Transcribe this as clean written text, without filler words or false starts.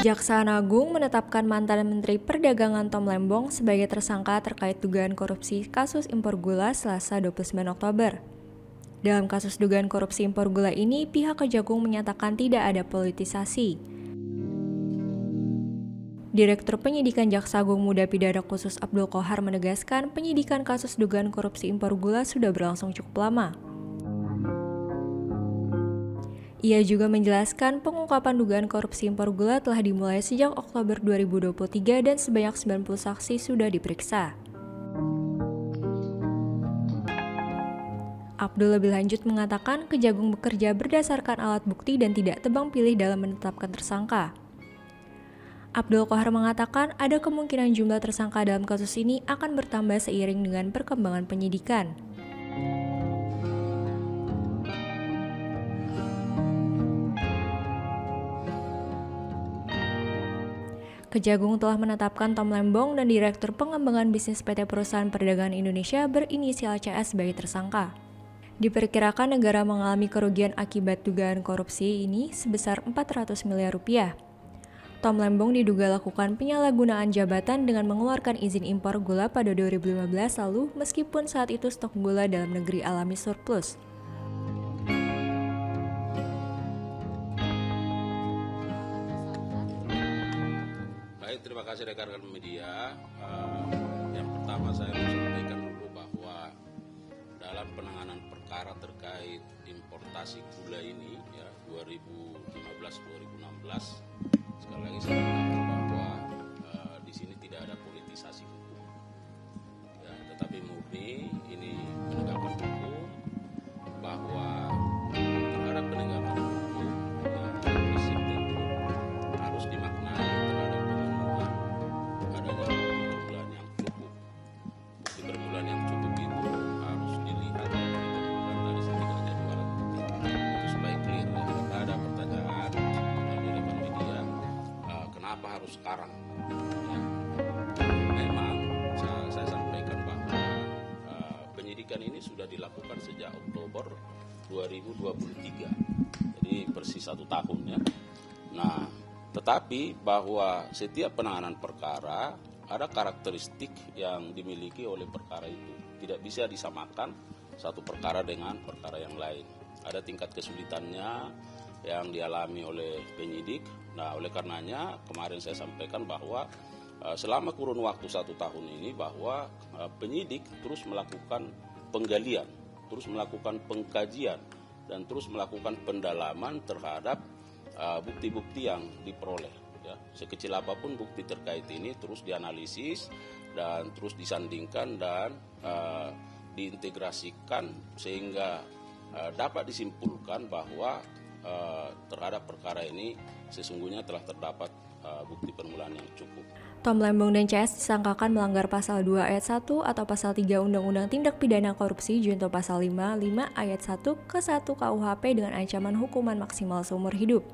Kejaksaan Agung menetapkan mantan Menteri Perdagangan Tom Lembong sebagai tersangka terkait dugaan korupsi kasus impor gula Selasa 29 Oktober. Dalam kasus dugaan korupsi impor gula ini, pihak Kejagung menyatakan tidak ada politisasi. Direktur Penyidikan Jaksa Agung Muda Pidana Khusus Abdul Qohar menegaskan penyidikan kasus dugaan korupsi impor gula sudah berlangsung cukup lama. Ia juga menjelaskan pengungkapan dugaan korupsi impor gula telah dimulai sejak Oktober 2023 dan sebanyak 90 saksi sudah diperiksa. Abdul lebih lanjut mengatakan Kejagung bekerja berdasarkan alat bukti dan tidak tebang pilih dalam menetapkan tersangka. Abdul Qohar mengatakan ada kemungkinan jumlah tersangka dalam kasus ini akan bertambah seiring dengan perkembangan penyidikan. Kejagung telah menetapkan Tom Lembong dan Direktur Pengembangan Bisnis PT Perusahaan Perdagangan Indonesia berinisial CS sebagai tersangka. Diperkirakan negara mengalami kerugian akibat dugaan korupsi ini sebesar 400 miliar rupiah. Tom Lembong diduga lakukan penyalahgunaan jabatan dengan mengeluarkan izin impor gula pada 2015 lalu meskipun saat itu stok gula dalam negeri alami surplus. Baik, terima kasih rekan-rekan media. Yang pertama saya mau sampaikan dulu bahwa dalam penanganan perkara terkait importasi gula ini ya 2015-2016, sekali lagi saya katakan bahwa di sini tidak ada politisasi hukum, ya, tetapi murni ini penegakan hukum, bahwa terhadap penegakan hukum ya, prinsip tentu harus dimaknai terhadap pemenuhan adanya bukti permulaan yang cukup. Bukti permulaan yang cukup itu harus dilihat dan ditemukan dari setidaknya dua alat bukti. Itu supaya clear ya. Karena ada pertanyaan melalui rekan media, kenapa harus sekarang? Ya. Memang saya sampaikan bahwa penyidikan ini sudah dilakukan sejak Oktober 2023, jadi persis 1 tahun ya. Nah, tetapi bahwa setiap penanganan perkara ada karakteristik yang dimiliki oleh perkara itu. Tidak bisa disamakan satu perkara dengan perkara yang lain. Ada tingkat kesulitannya yang dialami oleh penyidik. Nah, oleh karenanya kemarin saya sampaikan bahwa selama kurun waktu 1 tahun ini bahwa penyidik terus melakukan penggalian, terus melakukan pengkajian, dan terus melakukan pendalaman terhadap bukti-bukti yang diperoleh. Ya. Sekecil apapun bukti terkait ini terus dianalisis dan terus disandingkan dan diintegrasikan sehingga dapat disimpulkan bahwa terhadap perkara ini sesungguhnya telah terdapat bukti permulaan yang cukup. Tom Lembong dan CS disangkakan melanggar pasal 2 ayat 1 atau pasal 3 Undang-Undang Tindak Pidana Korupsi junto pasal 5 ayat 1 ke 1 KUHP dengan ancaman hukuman maksimal seumur hidup.